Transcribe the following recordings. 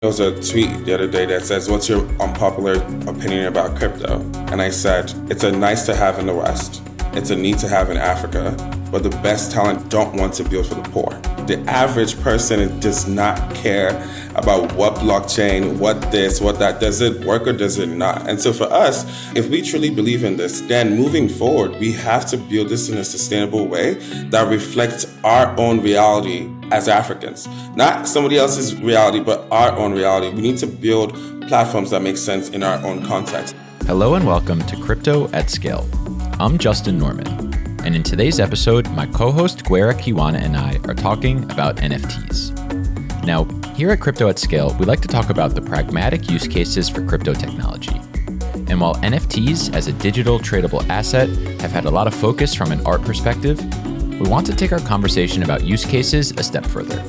There was a tweet the other day that says, "What's your unpopular opinion about crypto?" And I said, it's a nice to have in the West. It's a need to have in Africa, but the best talent don't want to build for the poor. The average person does not care about what blockchain, what this, what that. Does it work or does it not? And so for us, if we truly believe in this, then moving forward, we have to build this in a sustainable way that reflects our own reality as Africans. Not somebody else's reality, but our own reality. We need to build platforms that make sense in our own context. Hello and welcome to Crypto at Scale. I'm Justin Norman, and in today's episode, my co-host Gwera Kiwana and I are talking about NFTs. Now, here at Crypto at Scale, we like to talk about the pragmatic use cases for crypto technology. And while NFTs as a digital tradable asset have had a lot of focus from an art perspective, we want to take our conversation about use cases a step further.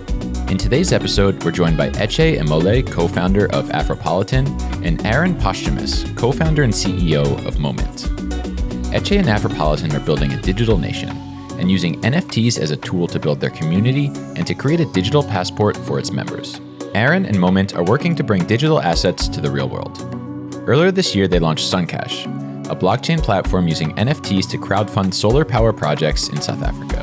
In today's episode, we're joined by Eche Emole, co-founder of Afropolitan, and Ahren Posthumus, co-founder and CEO of Momint. Eche and Afropolitan are building a digital nation and using NFTs as a tool to build their community and to create a digital passport for its members. Ahren and Momint are working to bring digital assets to the real world. Earlier this year, they launched SunCash, a blockchain platform using NFTs to crowdfund solar power projects in South Africa.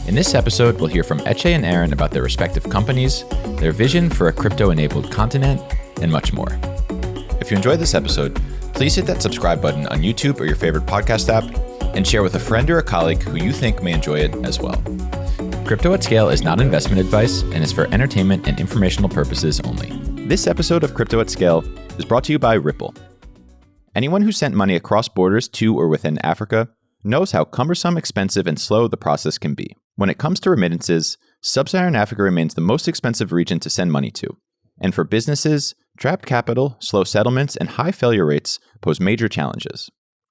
In this episode, we'll hear from Eche and Ahren about their respective companies, their vision for a crypto-enabled continent, and much more. If you enjoyed this episode, please hit that subscribe button on YouTube or your favorite podcast app, and share with a friend or a colleague who you think may enjoy it as well. Crypto at Scale is not investment advice and is for entertainment and informational purposes only. This episode of Crypto at Scale is brought to you by Ripple. Anyone who sent money across borders to or within Africa knows how cumbersome, expensive, and slow the process can be. When it comes to remittances, Sub-Saharan Africa remains the most expensive region to send money to. And for businesses, trapped capital, slow settlements, and high failure rates pose major challenges.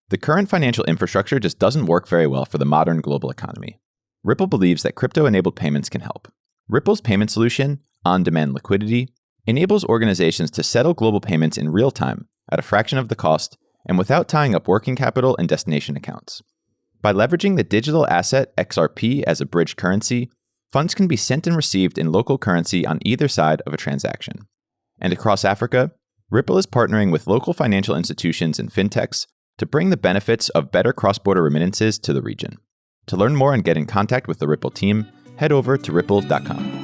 The current financial infrastructure just doesn't work very well for the modern global economy. Ripple believes that crypto-enabled payments can help. Ripple's payment solution, on-demand liquidity, enables organizations to settle global payments in real time at a fraction of the cost and without tying up working capital and destination accounts. By leveraging the digital asset XRP as a bridge currency, funds can be sent and received in local currency on either side of a transaction. And across Africa, Ripple is partnering with local financial institutions and fintechs to bring the benefits of better cross-border remittances to the region. To learn more and get in contact with the Ripple team, head over to ripple.com.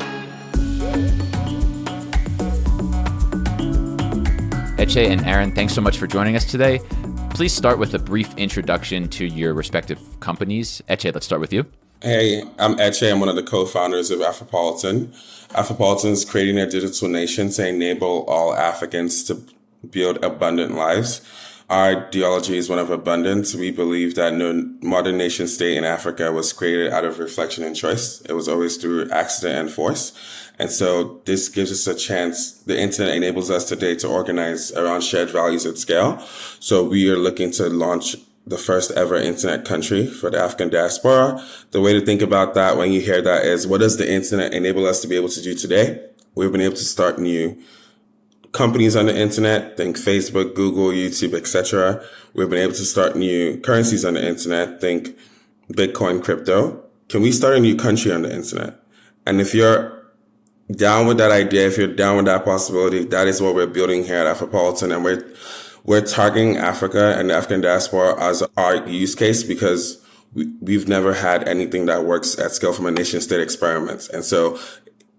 Eche and Ahren, thanks so much for joining us today. Please start with a brief introduction to your respective companies. Eche, let's start with you. Hey, I'm Eche. I'm one of the co-founders of Afropolitan. Afropolitan is creating a digital nation to enable all Africans to build abundant lives. Our ideology is one of abundance. We believe that no modern nation state in Africa was created out of reflection and choice. It was always through accident and force. And so this gives us a chance. The internet enables us today to organize around shared values at scale. So we are looking to launch the first ever internet country for the African diaspora. The way to think about that when you hear that is, what does the internet enable us to be able to do today? We've been able to start new companies on the internet, think Facebook, Google, YouTube, etc. We've been able to start new currencies on the internet, think Bitcoin, crypto. Can we start a new country on the internet? And if you're down with that idea, if you're down with that possibility, that is what we're building here at Afropolitan. And we're targeting Africa and the African diaspora as our use case because we've never had anything that works at scale from a nation state experiment. And so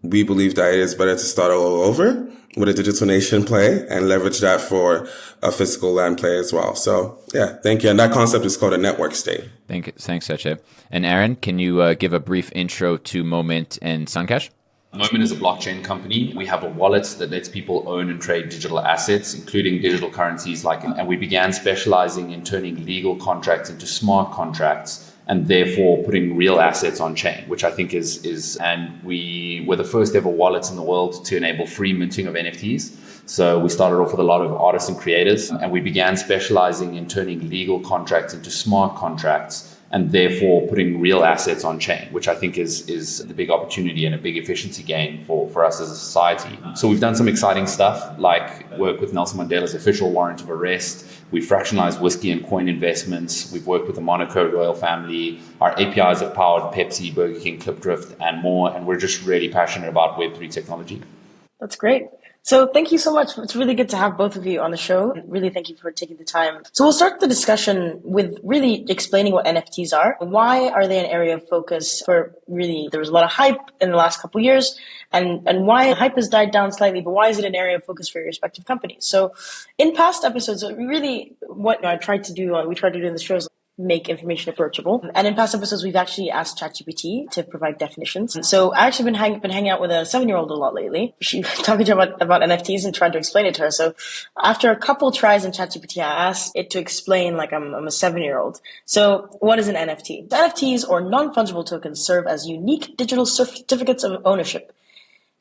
we believe that it is better to start all over with a digital nation play and leverage that for a physical land play as well. So yeah, thank you. And that concept is called a network state. Thanks, Eche. And Ahren, can you give a brief intro to Momint and SunCash? Momint is a blockchain company. We have a wallet that lets people own and trade digital assets, including digital currencies and we began specializing in turning legal contracts into smart contracts and therefore putting real assets on chain, which I think is and we were the first ever wallets in the world to enable free minting of NFTs. So we started off with a lot of artists and creators, and we began specializing in turning legal contracts into smart contracts and therefore putting real assets on chain, which I think is the big opportunity and a big efficiency gain for us as a society. So we've done some exciting stuff like work with Nelson Mandela's official warrant of arrest. We've fractionalized whiskey and coin investments. We've worked with the Monaco royal family. Our APIs have powered Pepsi, Burger King, Clipdrift, and more. And we're just really passionate about Web3 technology. That's great. So thank you so much. It's really good to have both of you on the show. Really thank you for taking the time. So we'll start the discussion with really explaining what NFTs are. Why are they an area of focus for really, there was a lot of hype in the last couple of years, and why hype has died down slightly, but why is it an area of focus for your respective companies? So in past episodes, what I tried to do, we tried to do in the show is make information approachable. And in past episodes, we've actually asked ChatGPT to provide definitions. So I actually been hanging out with a 7-year-old a lot lately. She talking to her about NFTs and trying to explain it to her. So after a couple tries in ChatGPT, I asked it to explain like I'm a 7-year-old. So what is an NFT? NFTs, or non-fungible tokens, serve as unique digital certificates of ownership.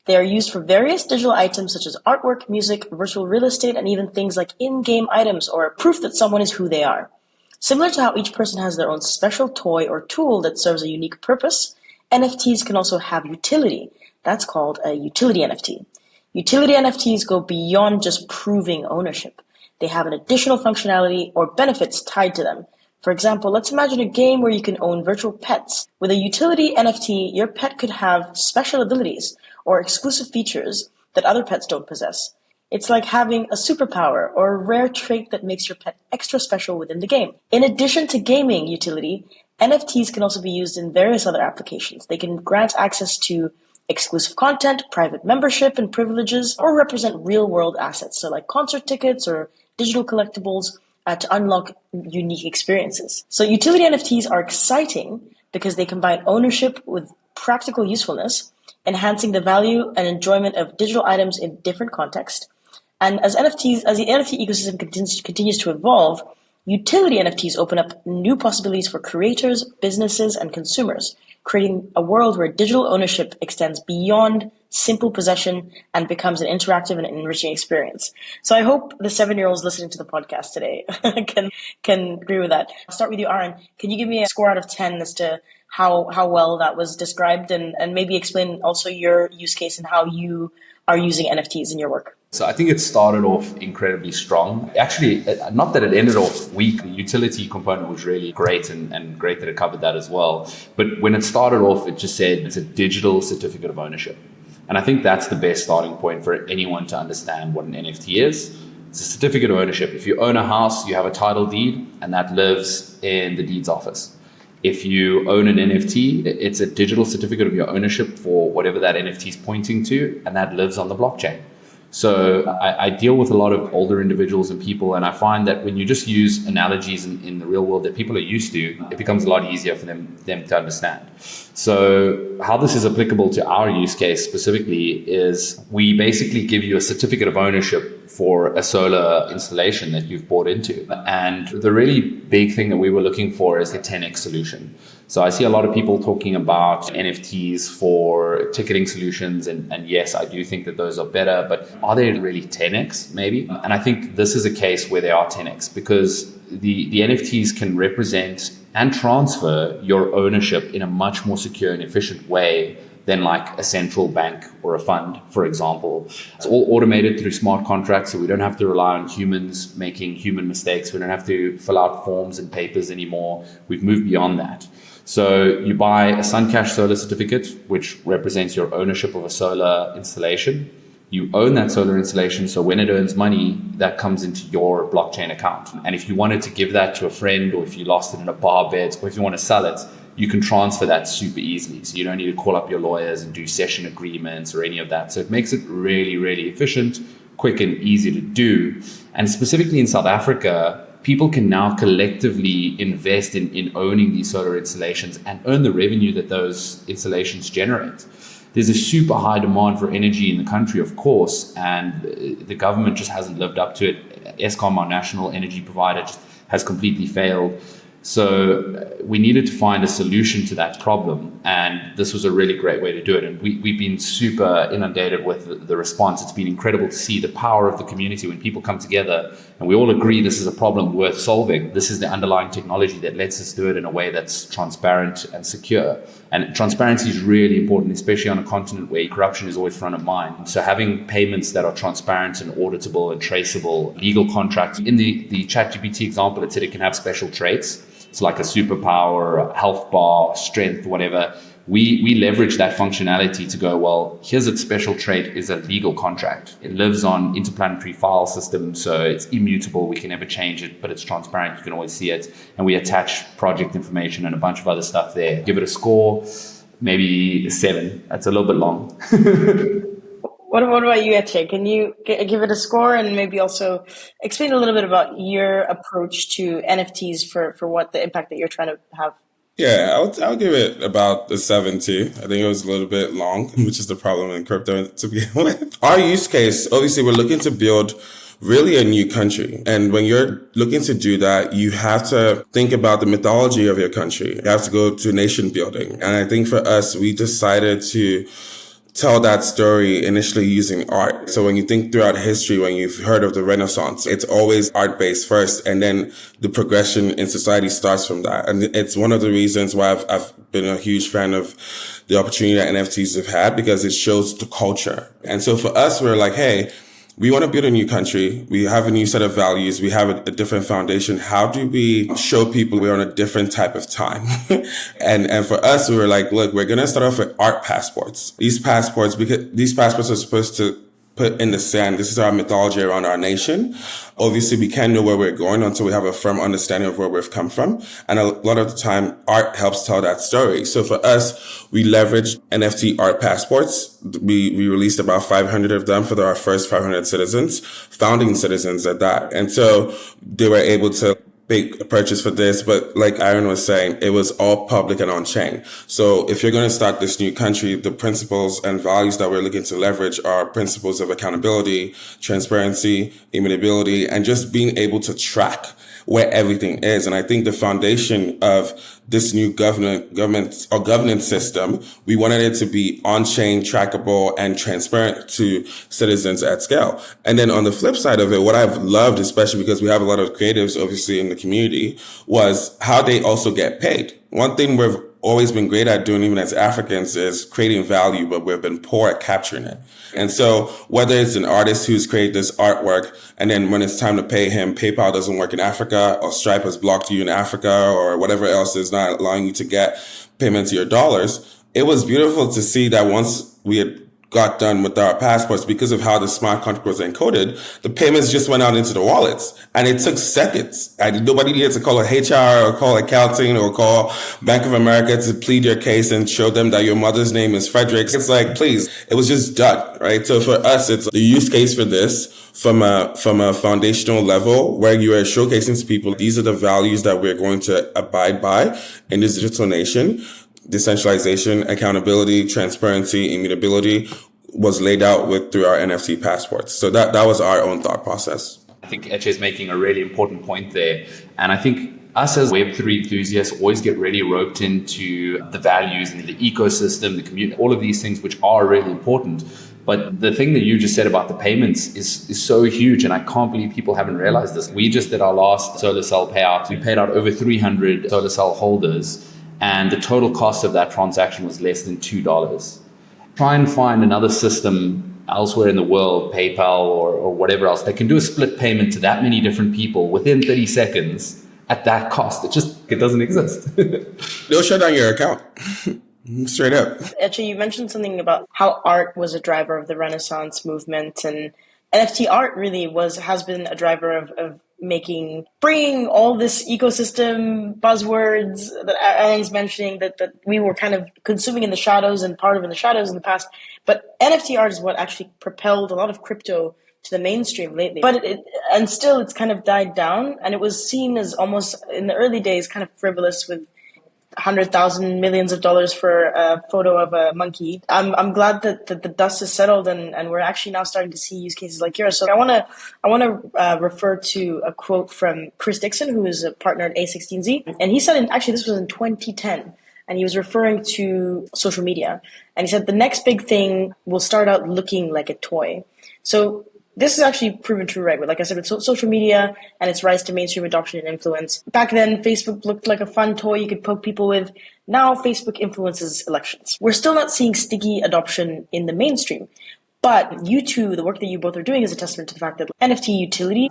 They are used for various digital items such as artwork, music, virtual real estate, and even things like in-game items or proof that someone is who they are. Similar to how each person has their own special toy or tool that serves a unique purpose, NFTs can also have utility. That's called a utility NFT. Utility NFTs go beyond just proving ownership. They have an additional functionality or benefits tied to them. For example, let's imagine a game where you can own virtual pets. With a utility NFT, your pet could have special abilities or exclusive features that other pets don't possess. It's like having a superpower or a rare trait that makes your pet extra special within the game. In addition to gaming utility, NFTs can also be used in various other applications. They can grant access to exclusive content, private membership and privileges, or represent real-world assets, so like concert tickets or digital collectibles to unlock unique experiences. So utility NFTs are exciting because they combine ownership with practical usefulness, enhancing the value and enjoyment of digital items in different contexts. And as the NFT ecosystem continues to evolve, utility NFTs open up new possibilities for creators, businesses, and consumers, creating a world where digital ownership extends beyond simple possession and becomes an interactive and enriching experience. So I hope the 7-year-olds listening to the podcast today can agree with that. I'll start with you, Ahren. Can you give me a score out of 10 as to how well that was described, and maybe explain also your use case and how you are using NFTs in your work? So I think it started off incredibly strong. Actually, not that it ended off weak. The utility component was really great and great that it covered that as well. But when it started off, it just said it's a digital certificate of ownership. And I think that's the best starting point for anyone to understand what an NFT is. It's a certificate of ownership. If you own a house, you have a title deed, and that lives in the deeds office. If you own an NFT, it's a digital certificate of your ownership for whatever that NFT is pointing to, and that lives on the blockchain. So I deal with a lot of older individuals and people, and I find that when you just use analogies in the real world that people are used to, it becomes a lot easier for them to understand. So how this is applicable to our use case specifically is we basically give you a certificate of ownership for a solar installation that you've bought into. And the really big thing that we were looking for is a 10x solution. So I see a lot of people talking about NFTs for ticketing solutions. And yes, I do think that those are better, but are they really 10x maybe? And I think this is a case where they are 10x because the NFTs can represent and transfer your ownership in a much more secure and efficient way than like a central bank or a fund, for example. It's all automated through smart contracts, so we don't have to rely on humans making human mistakes. We don't have to fill out forms and papers anymore. We've moved beyond that. So you buy a SunCash solar certificate, which represents your ownership of a solar installation. You own that solar installation, so when it earns money, that comes into your blockchain account. And if you wanted to give that to a friend, or if you lost it in a bar bet, or if you want to sell it, you can transfer that super easily. So you don't need to call up your lawyers and do session agreements or any of that. So it makes it really, really efficient, quick and easy to do. And specifically in South Africa, people can now collectively invest in owning these solar installations and earn the revenue that those installations generate. There's a super high demand for energy in the country, of course, and the government just hasn't lived up to it. Eskom, our national energy provider, just has completely failed. So we needed to find a solution to that problem, and this was a really great way to do it. And we've been super inundated with the response. It's been incredible to see the power of the community when people come together and we all agree this is a problem worth solving. This is the underlying technology that lets us do it in a way that's transparent and secure. And transparency is really important, especially on a continent where corruption is always front of mind. So having payments that are transparent and auditable and traceable, legal contracts. In the ChatGPT example, it said it can have special traits. It's like a superpower, a health bar, strength, whatever. we leverage that functionality to go, well, here's a special trait is a legal contract. It lives on interplanetary file systems, so it's immutable. We can never change it, but it's transparent. You can always see it. And we attach project information and a bunch of other stuff there. Give it a score, maybe 7. That's a little bit long. What about you, Eche? Can you give it a score and maybe also explain a little bit about your approach to NFTs for what the impact that you're trying to have? Yeah, I'll give it about a 7 too. I think it was a little bit long, which is the problem in crypto to begin with. Our use case, obviously, we're looking to build really a new country. And when you're looking to do that, you have to think about the mythology of your country. You have to go to nation building. And I think for us, we decided to tell that story initially using art. So when you think throughout history, when you've heard of the Renaissance, it's always art-based first, and then the progression in society starts from that. And it's one of the reasons why I've been a huge fan of the opportunity that NFTs have had, because it shows the culture. And so for us, we're like, hey, we want to build a new country. We have a new set of values. We have a different foundation. How do we show people we're on a different type of time? and for us, we were like, look, we're going to start off with art passports. These passports are supposed to put in the sand. This is our mythology around our nation. Obviously, we can't know where we're going until we have a firm understanding of where we've come from. And a lot of the time, art helps tell that story. So for us, we leveraged NFT art passports. We released about 500 of them for our first 500 citizens, founding citizens at that. And so they were able to make a purchase for this, but like Ahren was saying, it was all public and on chain. So if you're going to start this new country, the principles and values that we're looking to leverage are principles of accountability, transparency, immutability, and just being able to track where everything is. And I think the foundation of this new governance system, we wanted it to be on-chain, trackable, and transparent to citizens at scale. And then on the flip side of it, what I've loved, especially because we have a lot of creatives obviously in the community, was how they also get paid. One thing we've always been great at doing, even as Africans, is creating value, but we've been poor at capturing it. And so whether it's an artist who's created this artwork, and then when it's time to pay him, PayPal doesn't work in Africa, or Stripe has blocked you in Africa, or whatever else is not allowing you to get payment to your dollars, it was beautiful to see that once we had got done with our passports, because of how the smart contract was encoded, the payments just went out into the wallets, and it took seconds. Nobody needed to call a HR or call accounting or call Bank of America to plead your case and show them that your mother's name is Frederick. It's like, please, it was just done, right? So for us, it's the use case for this from a foundational level where you are showcasing to people, these are the values that we're going to abide by in this digital nation. Decentralization, accountability, transparency, immutability was laid out through our NFT passports. So that was our own thought process. I think Eche is making a really important point there. And I think us as Web3 enthusiasts always get really roped into the values and the ecosystem, the community, all of these things which are really important. But the thing that you just said about the payments is so huge, and I can't believe people haven't realized this. We just did our last solar cell payout. We paid out over 300 solar cell holders, and the total cost of that transaction was less than $2. Try and find another system elsewhere in the world, PayPal or whatever else, that can do a split payment to that many different people within 30 seconds at that cost. It doesn't exist. They'll shut down your account. Straight up. Actually, you mentioned something about how art was a driver of the Renaissance movement, and NFT art really has been a driver of bringing all this ecosystem buzzwords that Ahren's mentioning that we were kind of consuming in the shadows and part of in the shadows in the past. But NFT art is what actually propelled a lot of crypto to the mainstream lately. But still it's kind of died down, and it was seen as almost in the early days kind of frivolous with 100,000 millions of dollars for a photo of a monkey. I'm glad that the dust has settled and we're actually now starting to see use cases like yours. So I want to refer to a quote from Chris Dixon, who is a partner at A16Z, and he said, this was in 2010, and he was referring to social media, and he said the next big thing will start out looking like a toy. So this is actually proven true, right? Like I said, with social media and its rise to mainstream adoption and influence. Back then, Facebook looked like a fun toy you could poke people with. Now, Facebook influences elections. We're still not seeing sticky adoption in the mainstream. But you two, the work that you both are doing is a testament to the fact that NFT utility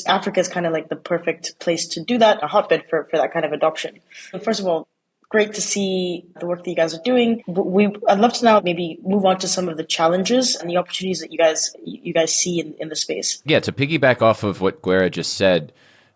Africa is kind of like the perfect place to do that, a hotbed for that kind of adoption. First of all, great to see the work that you guys are doing. I'd love to now maybe move on to some of the challenges and the opportunities that you guys see in the space. Yeah, to piggyback off of what Guerra just said,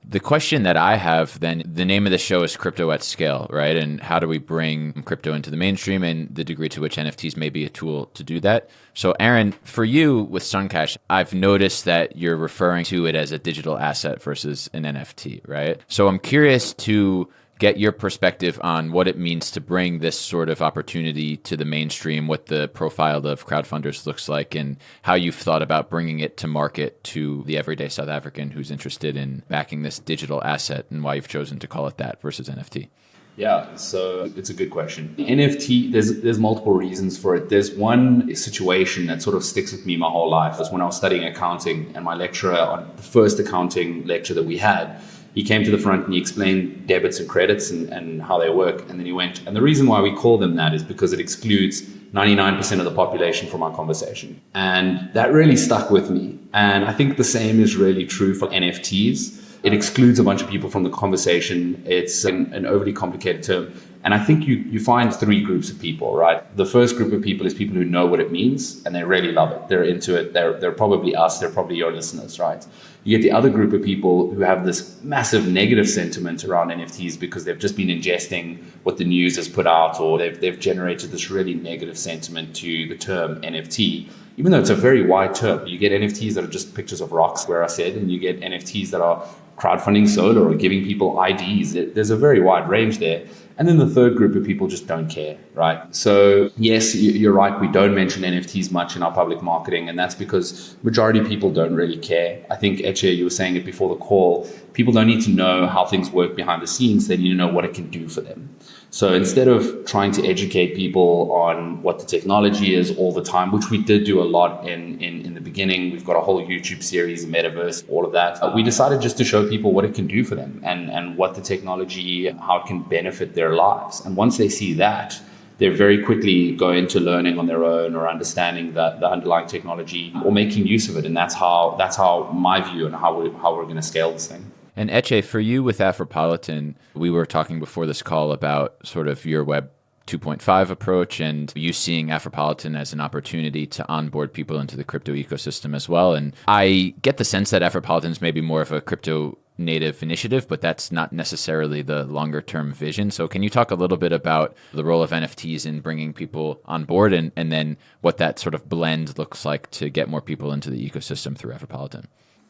the question that I have then, the name of the show is Crypto at Scale, right? And how do we bring crypto into the mainstream and the degree to which NFTs may be a tool to do that? So Ahren, for you with SunCash, I've noticed that you're referring to it as a digital asset versus an NFT, right? So I'm curious to get your perspective on what it means to bring this sort of opportunity to the mainstream, what the profile of crowdfunders looks like, and how you've thought about bringing it to market to the everyday South African who's interested in backing this digital asset, and why you've chosen to call it that versus NFT. Yeah, so it's a good question. NFT, there's multiple reasons for it. There's one situation that sort of sticks with me my whole life. Was when I was studying accounting, and my lecturer on the first accounting lecture that we had, he came to the front and he explained debits and credits and how they work. And then he went, and the reason why we call them that is because it excludes 99% of the population from our conversation. And that really stuck with me. And I think the same is really true for NFTs. It excludes a bunch of people from the conversation. It's an overly complicated term. And I think you find three groups of people, right? The first group of people is people who know what it means and they really love it. They're into it. They're probably us. They're probably your listeners, right? You get the other group of people who have this massive negative sentiment around NFTs because they've just been ingesting what the news has put out, or they've generated this really negative sentiment to the term NFT, even though it's a very wide term. You get NFTs that are just pictures of rocks, where I said, and you get NFTs that are crowdfunding solar or giving people IDs. There's a very wide range there. And then the third group of people just don't care, right? So yes, you're right. We don't mention NFTs much in our public marketing, and that's because majority of people don't really care. I think, Eche, you were saying it before the call, people don't need to know how things work behind the scenes. They need to know what it can do for them. So instead of trying to educate people on what the technology is all the time, which we did do a lot in the beginning, we've got a whole YouTube series, Metaverse, all of that. We decided just to show people what it can do for them and what the technology, how it can benefit their lives. And once they see that, they very quickly go into learning on their own or understanding the underlying technology or making use of it. And that's how my view and how we're going to scale this thing. And Eche, for you with Afropolitan, we were talking before this call about sort of your Web 2.5 approach and you seeing Afropolitan as an opportunity to onboard people into the crypto ecosystem as well. And I get the sense that Afropolitan is maybe more of a crypto native initiative, but that's not necessarily the longer term vision. So can you talk a little bit about the role of NFTs in bringing people on board and then what that sort of blend looks like to get more people into the ecosystem through Afropolitan?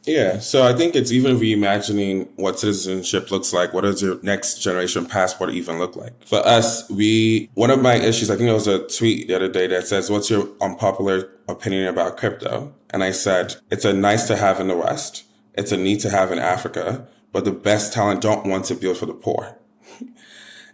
Yeah, so I think it's even reimagining what citizenship looks like. What does your next generation passport even look like? For us, one of my issues, I think there was a tweet the other day that says, what's your unpopular opinion about crypto? And I said, it's a nice to have in the West. It's a need to have in Africa, but the best talent don't want to build for the poor.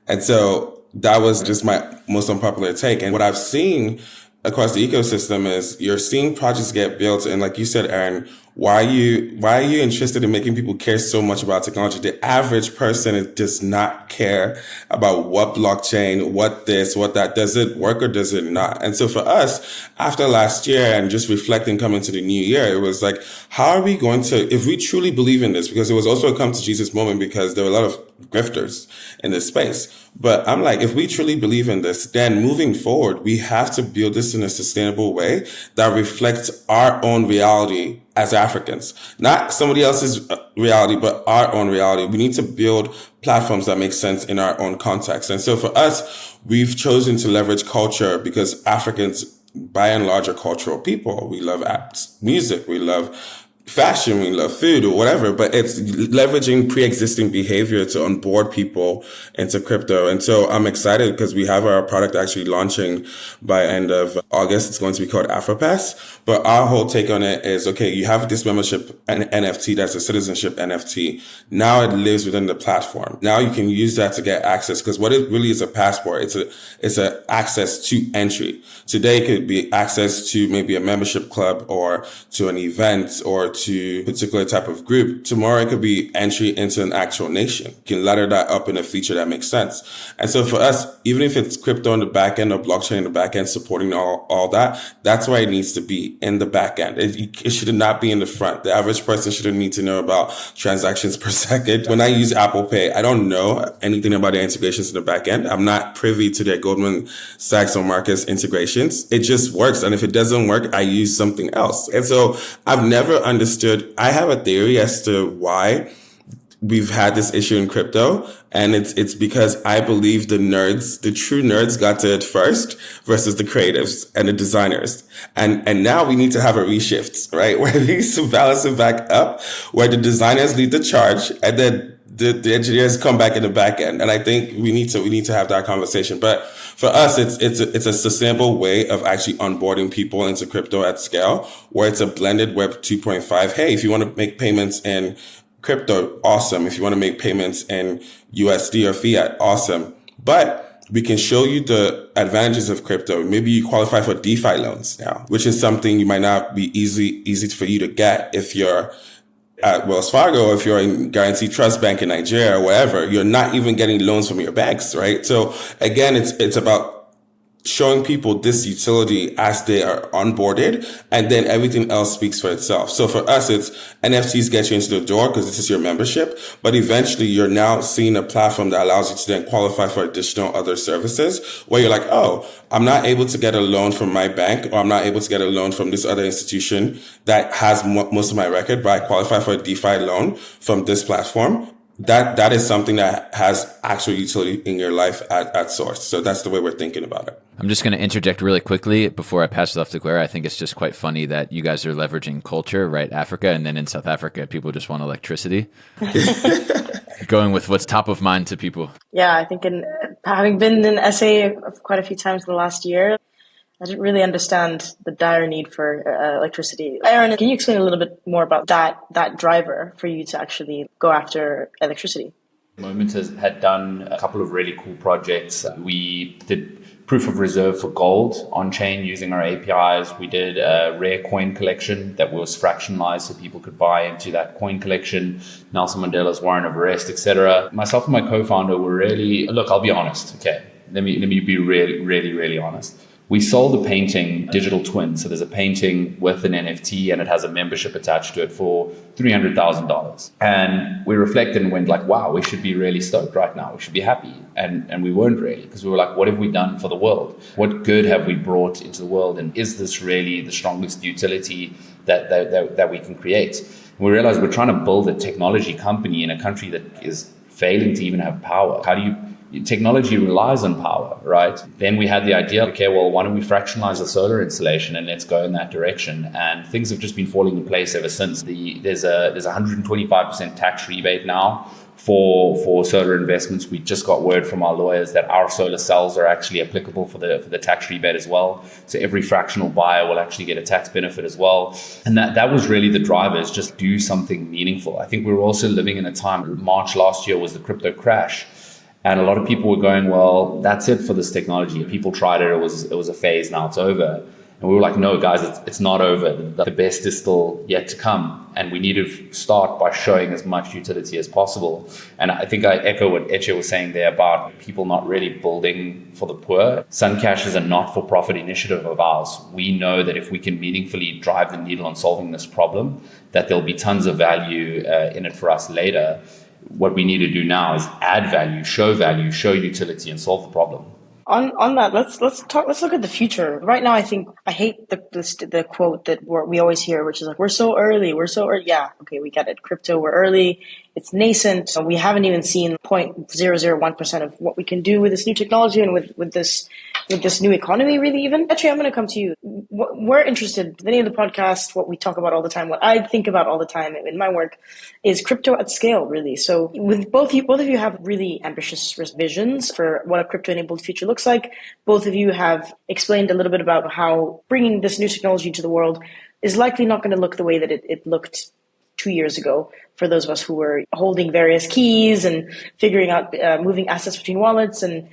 And so that was just my most unpopular take. And what I've seen across the ecosystem is you're seeing projects get built. And like you said, Ahren, why are you interested in making people care so much about technology? The average person does not care about what blockchain, what this, what that. Does it work or does it not? And so for us, after last year and just reflecting coming to the new year, it was like, how are we going to, if we truly believe in this, because it was also a come to Jesus moment because there were a lot of grifters in this space. But I'm like, if we truly believe in this, then moving forward, we have to build this in a sustainable way that reflects our own reality as Africans, not somebody else's reality, but our own reality. We need to build platforms that make sense in our own context. And so for us, we've chosen to leverage culture because Africans, by and large, are cultural people. We love music. We love fashion, we love food or whatever, but it's leveraging pre-existing behavior to onboard people into crypto. And so I'm excited because we have our product actually launching by end of August. It's going to be called AfroPass. But our whole take on it is, okay, you have this membership NFT that's a citizenship NFT. Now it lives within the platform. Now you can use that to get access, because what it really is a passport. It's a access to entry. Today it could be access to maybe a membership club or to an event or to a particular type of group. Tomorrow it could be entry into an actual nation. You can ladder that up in a feature that makes sense. And so for us, even if it's crypto on the back end or blockchain in the back end supporting all that, that's why it needs to be in the back end. It should not be in the front. The average person shouldn't need to know about transactions per second. When I use Apple Pay, I don't know anything about their integrations in the back end. I'm not privy to their Goldman Sachs or Marcus integrations. It just works. And if it doesn't work, I use something else. And so I've never understood. I have a theory as to why we've had this issue in crypto. And it's because I believe the true nerds got to it first versus the creatives and the designers. And now we need to have a reshift, right? Where we need to balance it back up, where the designers lead the charge and then the engineers come back in the back end. And I think we need to have that conversation. But for us, it's a sustainable way of actually onboarding people into crypto at scale, where it's a blended Web 2.5. Hey, if you want to make payments in crypto, awesome. If you want to make payments in USD or fiat, awesome. But we can show you the advantages of crypto. Maybe you qualify for DeFi loans now, which is something you might not be easy for you to get if you're at Wells Fargo, or if you're in Guaranteed Trust Bank in Nigeria or wherever. You're not even getting loans from your banks, right? So again, it's about showing people this utility as they are onboarded, and then everything else speaks for itself. So for us, it's NFTs get you into the door because this is your membership, but eventually you're now seeing a platform that allows you to then qualify for additional other services where you're like, oh, I'm not able to get a loan from my bank, or I'm not able to get a loan from this other institution that has most of my record, but I qualify for a DeFi loan from this platform. That is something that has actual utility in your life at source. So that's the way we're thinking about it. I'm just going to interject really quickly before I pass it off to Guerra. I think it's just quite funny that you guys are leveraging culture, right? Africa, and then in South Africa, people just want electricity. Going with what's top of mind to people. Yeah, I think having been in SA quite a few times in the last year, I didn't really understand the dire need for electricity. Ahren, can you explain a little bit more about that driver for you to actually go after electricity? Momint had done a couple of really cool projects. We did proof of reserve for gold on chain using our APIs. We did a rare coin collection that was fractionalized so people could buy into that coin collection. Nelson Mandela's warrant of arrest, etc. Myself and my co-founder were really, look, I'll be honest. Okay, let me be really honest. We sold a painting, digital twin. So there's a painting with an NFT and it has a membership attached to it for $300,000. And we reflected and went like, wow, we should be really stoked right now. We should be happy. And we weren't really, because we were like, what have we done for the world? What good have we brought into the world? And is this really the strongest utility that we can create? And we realized we're trying to build a technology company in a country that is failing to even have power. Technology relies on power, right? Then we had the idea, okay, well, why don't we fractionalize the solar installation and let's go in that direction? And things have just been falling in place ever since. There's a 125% tax rebate now for solar investments. We just got word from our lawyers that our solar cells are actually applicable for the tax rebate as well. So every fractional buyer will actually get a tax benefit as well. And that was really the driver, is just do something meaningful. I think we were also living in a time, March last year was the crypto crash. And a lot of people were going, well, that's it for this technology. People tried it. It was a phase. Now it's over. And we were like, no, guys, it's not over. The best is still yet to come. And we need to start by showing as much utility as possible. And I think I echo what Eche was saying there about people not really building for the poor. SunCash is a not-for-profit initiative of ours. We know that if we can meaningfully drive the needle on solving this problem, that there'll be tons of value in it for us later. What we need to do now is add value, show utility, and solve the problem. On that, let's look at the future. Right now, I think I hate the quote that we always hear, which is like, we're so early. Yeah, okay, we get it. Crypto, we're early. It's nascent. We haven't even seen 0.001% of what we can do with this new technology and with this new economy, really even. Actually, I'm going to come to you. We're interested, the name of the podcast, what we talk about all the time, what I think about all the time in my work is crypto at scale, really. So with both of you have really ambitious visions for what a crypto-enabled future looks like. Both of you have explained a little bit about how bringing this new technology to the world is likely not going to look the way that it looked 2 years ago for those of us who were holding various keys and figuring out moving assets between wallets and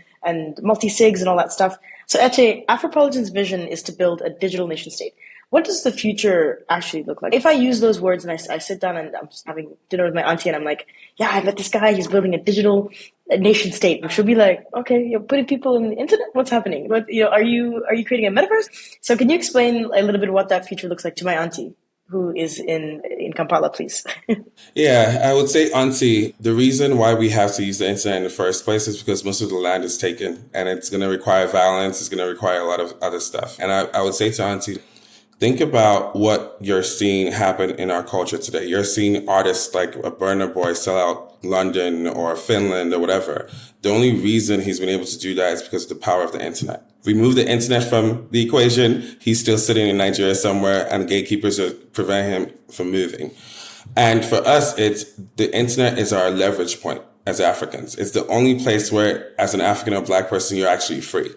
multi-sigs and all that stuff. So Eche, Afropolitan's vision is to build a digital nation state. What does the future actually look like? If I use those words and I sit down and I'm just having dinner with my auntie and I'm like, yeah, I met this guy, he's building a digital nation state. She'll be like, okay, you're putting people in the internet? What's happening? Are you creating a metaverse? So can you explain a little bit what that future looks like to my auntie, who is in Kampala, please? Yeah, I would say, Auntie, the reason why we have to use the internet in the first place is because most of the land is taken and it's going to require violence. It's going to require a lot of other stuff. And I would say to Auntie, think about what you're seeing happen in our culture today. You're seeing artists like a Burna Boy sell out London or Finland or whatever. The only reason he's been able to do that is because of the power of the internet. Remove the internet from the equation, he's still sitting in Nigeria somewhere and gatekeepers are preventing him from moving. And for us, the internet is our leverage point as Africans. It's the only place where, as an African or Black person, you're actually free.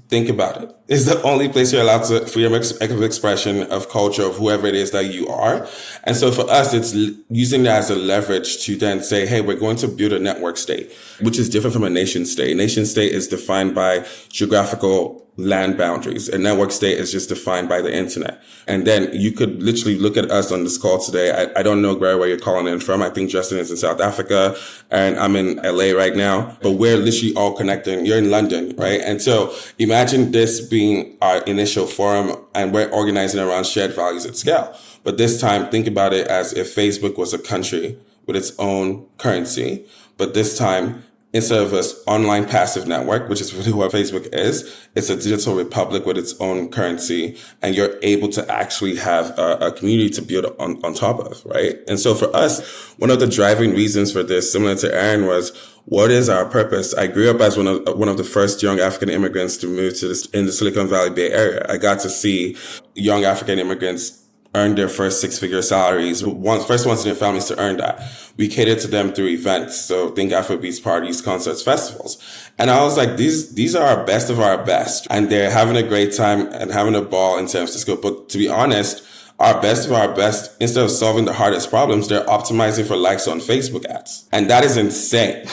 Think about it. It's the only place you're allowed to freedom of expression, of culture, of whoever it is that you are. And so for us, it's using that as a leverage to then say, hey, we're going to build a network state, which is different from a nation state. A nation state is defined by geographical land boundaries. A network state is just defined by the internet. And then you could literally look at us on this call today. I don't know where you're calling in from. I think Justin is in South Africa and I'm in LA right now, but we're literally all connecting. You're in London, right? And so imagine this being our initial forum and we're organizing around shared values at scale. But this time, think about it as if Facebook was a country with its own currency. But this time, instead of an online passive network, which is really what Facebook is, it's a digital republic with its own currency, and you're able to actually have a community to build on top of, right? And so for us, one of the driving reasons for this, similar to Ahren, was what is our purpose? I grew up as one of the first young African immigrants to move in the Silicon Valley Bay Area. I got to see young African immigrants earn their first six-figure salaries, first ones in their families to earn that. We catered to them through events. So think Afrobeats parties, concerts, festivals. And I was like, these are our best of our best. And they're having a great time and having a ball in San Francisco. But to be honest, our best of our best, instead of solving the hardest problems, they're optimizing for likes on Facebook ads. And that is insane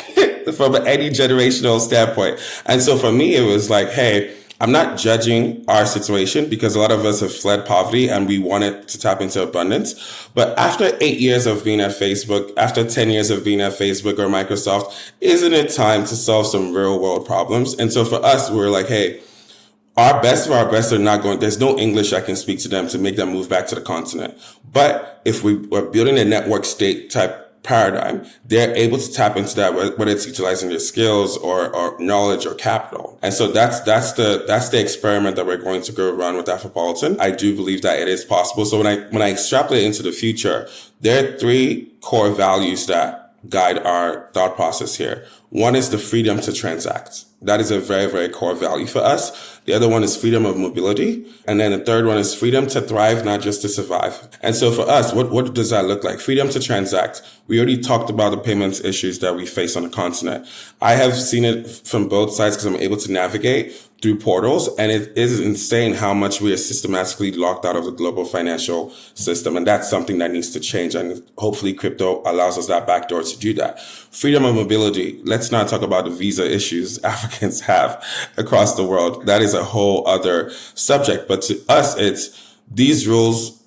from any generational standpoint. And so for me, it was like, hey, I'm not judging our situation because a lot of us have fled poverty and we wanted to tap into abundance. But after 8 years of being at Facebook, after 10 years of being at Facebook or Microsoft, isn't it time to solve some real world problems? And so for us, we're like, hey, our best of our best are not going, there's no English I can speak to them to make them move back to the continent. But if we were building a network state type paradigm, they're able to tap into that, whether it's utilizing their skills or knowledge or capital. And so that's the experiment that we're going to go run with Afropolitan. I do believe that it is possible. So when I extrapolate into the future, there are three core values that guide our thought process here. One is the freedom to transact. That is a very, very core value for us. The other one is freedom of mobility. And then the third one is freedom to thrive, not just to survive. And so for us, what does that look like? Freedom to transact. We already talked about the payments issues that we face on the continent. I have seen it from both sides because I'm able to navigate through portals. And it is insane how much we are systematically locked out of the global financial system. And that's something that needs to change. And hopefully crypto allows us that backdoor to do that. Freedom of mobility. Let's not talk about the visa issues Africans have across the world. That is a whole other subject. But to us, it's these rules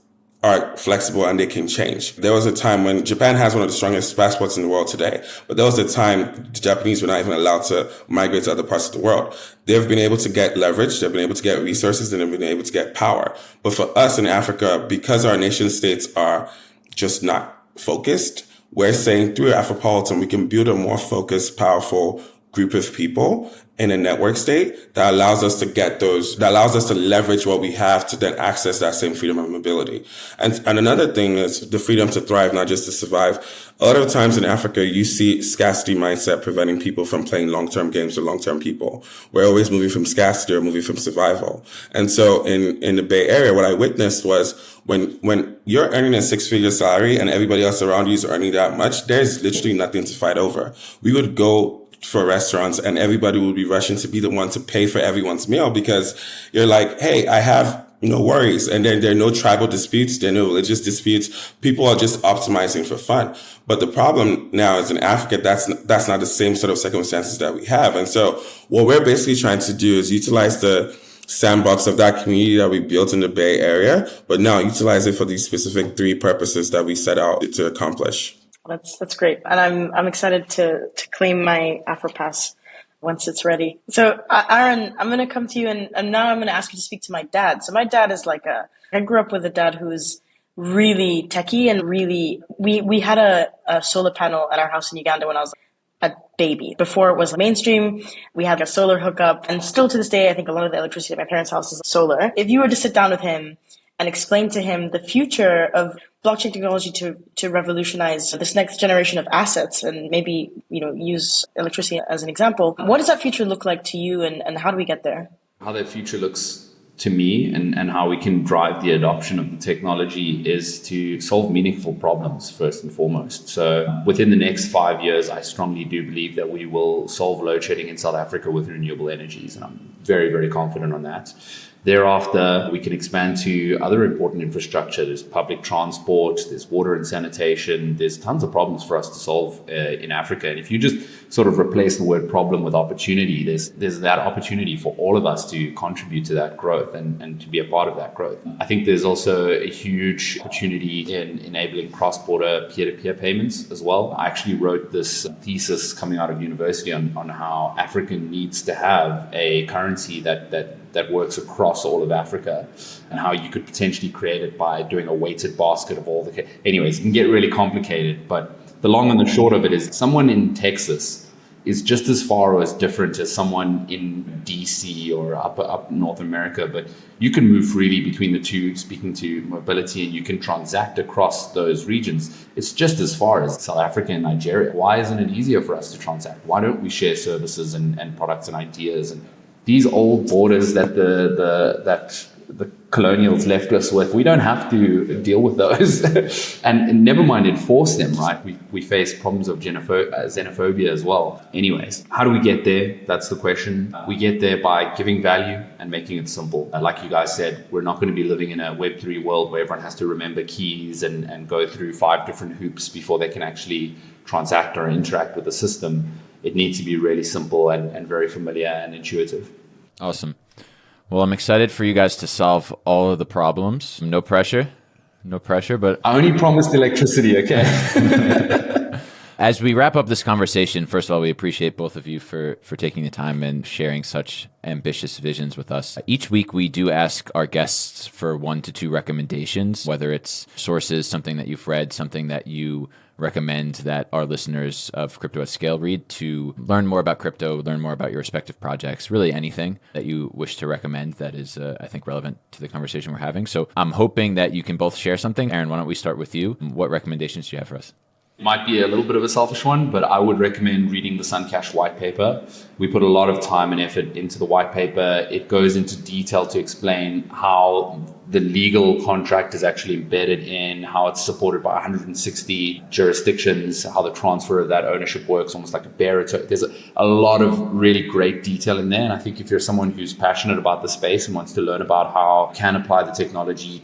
are flexible and they can change. There was a time when Japan has one of the strongest passports in the world today, but there was a time the Japanese were not even allowed to migrate to other parts of the world. They've been able to get leverage, they've been able to get resources, and they've been able to get power. But for us in Africa, because our nation states are just not focused, we're saying through Afropolitan, we can build a more focused, powerful group of people in a network state that allows us to get that allows us to leverage what we have to then access that same freedom of mobility. And another thing is the freedom to thrive, not just to survive. A lot of times in Africa, you see scarcity mindset preventing people from playing long-term games with long-term people. We're always moving from scarcity or moving from survival. And so in the Bay Area, what I witnessed was when you're earning a six-figure salary and everybody else around you is earning that much, there's literally nothing to fight over. We would go for restaurants and everybody would be rushing to be the one to pay for everyone's meal because you're like, hey, I have no worries. And then there are no tribal disputes. There are no religious disputes. People are just optimizing for fun. But the problem now is in Africa, that's not the same sort of circumstances that we have. And so what we're basically trying to do is utilize the sandbox of that community that we built in the Bay Area, but now utilize it for these specific 3 purposes that we set out to accomplish. That's great. And I'm excited to claim my AfroPass once it's ready. So Ahren, I'm going to come to you and now I'm going to ask you to speak to my dad. So my dad is I grew up with a dad who's really techie and really, we had a solar panel at our house in Uganda when I was a baby. Before it was mainstream, we had a solar hookup, and still to this day, I think a lot of the electricity at my parents' house is solar. If you were to sit down with him and explain to him the future of blockchain technology to revolutionize this next generation of assets and maybe, use electricity as an example, what does that future look like to you and how do we get there? How that future looks to me and how we can drive the adoption of the technology is to solve meaningful problems first and foremost. So within the next 5 years, I strongly do believe that we will solve load shedding in South Africa with renewable energies. And I'm very, very confident on that. Thereafter, we can expand to other important infrastructure. There's public transport, there's water and sanitation. There's tons of problems for us to solve in Africa. And if you just sort of replace the word problem with opportunity, there's that opportunity for all of us to contribute to that growth and to be a part of that growth. I think there's also a huge opportunity in enabling cross-border peer-to-peer payments as well. I actually wrote this thesis coming out of university on how Africa needs to have a currency that works across all of Africa and how you could potentially create it by doing a weighted basket of all the... Anyways, it can get really complicated, but the long and the short of it is someone in Texas is just as far or as different as someone in DC or up North America, but you can move freely between the two, speaking to mobility, and you can transact across those regions. It's just as far as South Africa and Nigeria. Why isn't it easier for us to transact? Why don't we share services and products and ideas? And these old borders that the colonials left us with, we don't have to deal with those and never mind enforce them, right? We face problems of xenophobia as well. Anyways, how do we get there? That's the question. We get there by giving value and making it simple. Like you guys said, we're not going to be living in a Web3 world where everyone has to remember keys and go through 5 different hoops before they can actually transact or interact with the system. It needs to be really simple and very familiar and intuitive. Awesome. Well, I'm excited for you guys to solve all of the problems. No pressure, but I only promised electricity, okay? As we wrap up this conversation, first of all, we appreciate both of you for taking the time and sharing such ambitious visions with us. Each week, we do ask our guests for 1 to 2 recommendations, whether it's sources, something that you've read, something that you recommend that our listeners of Crypto at Scale read to learn more about crypto, learn more about your respective projects, really anything that you wish to recommend that is, I think, relevant to the conversation we're having. So I'm hoping that you can both share something. Ahren, why don't we start with you? What recommendations do you have for us? It might be a little bit of a selfish one, but I would recommend reading the SunCash white paper. We put a lot of time and effort into the white paper. It goes into detail to explain how the legal contract is actually embedded in, how it's supported by 160 jurisdictions, how the transfer of that ownership works, almost like a bearer. There's a lot of really great detail in there. And I think if you're someone who's passionate about the space and wants to learn about how you can apply the technology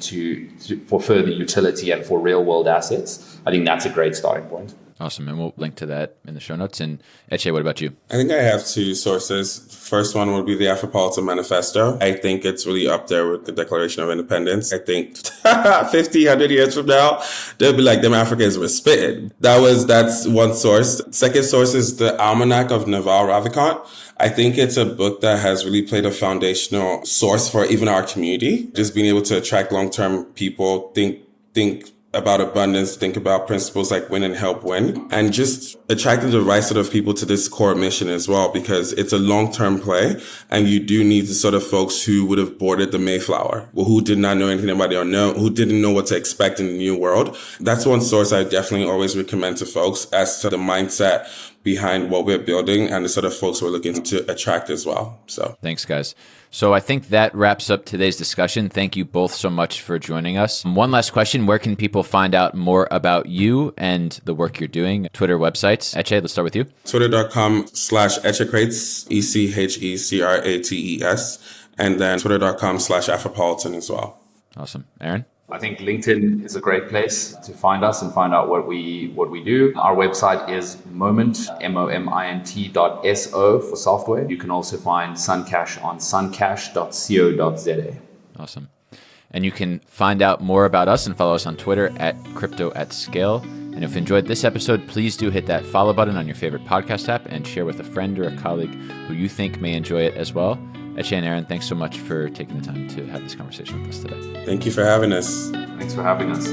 for further utility and for real world assets, I think that's a great starting point. Awesome. And we'll link to that in the show notes. And Eche, what about you? I think I have 2 sources. First one would be the Afropolitan Manifesto. I think it's really up there with the Declaration of Independence. I think 50, 100 years from now, they'll be like, them Africans were spitting. That's one source. Second source is the Almanac of Naval Ravikant. I think it's a book that has really played a foundational source for even our community. Just being able to attract long-term people, think about abundance, think about principles like win and help win, and just attracting the right sort of people to this core mission as well, because it's a long-term play and you do need the sort of folks who would have boarded the Mayflower, who did not know anything about it or who didn't know what to expect in the new world. That's one source I definitely always recommend to folks as to the mindset behind what we're building and the sort of folks we're looking to attract as well. So thanks, guys. So I think that wraps up today's discussion. Thank you both so much for joining us. One last question. Where can people find out more about you and the work you're doing? Twitter, websites. Eche, let's start with you. Twitter.com/Echecrates, ECHECRATES, and then Twitter.com/Afropolitan as well. Awesome. Ahren? I think LinkedIn is a great place to find us and find out what we do. Our website is Momint, momint.so for software. You can also find SunCash on suncash.co.za. Awesome. And you can find out more about us and follow us on Twitter at crypto@scale. And if you enjoyed this episode, please do hit that follow button on your favorite podcast app and share with a friend or a colleague who you think may enjoy it as well. Eche and Ahren, thanks so much for taking the time to have this conversation with us today. Thank you for having us. Thanks for having us.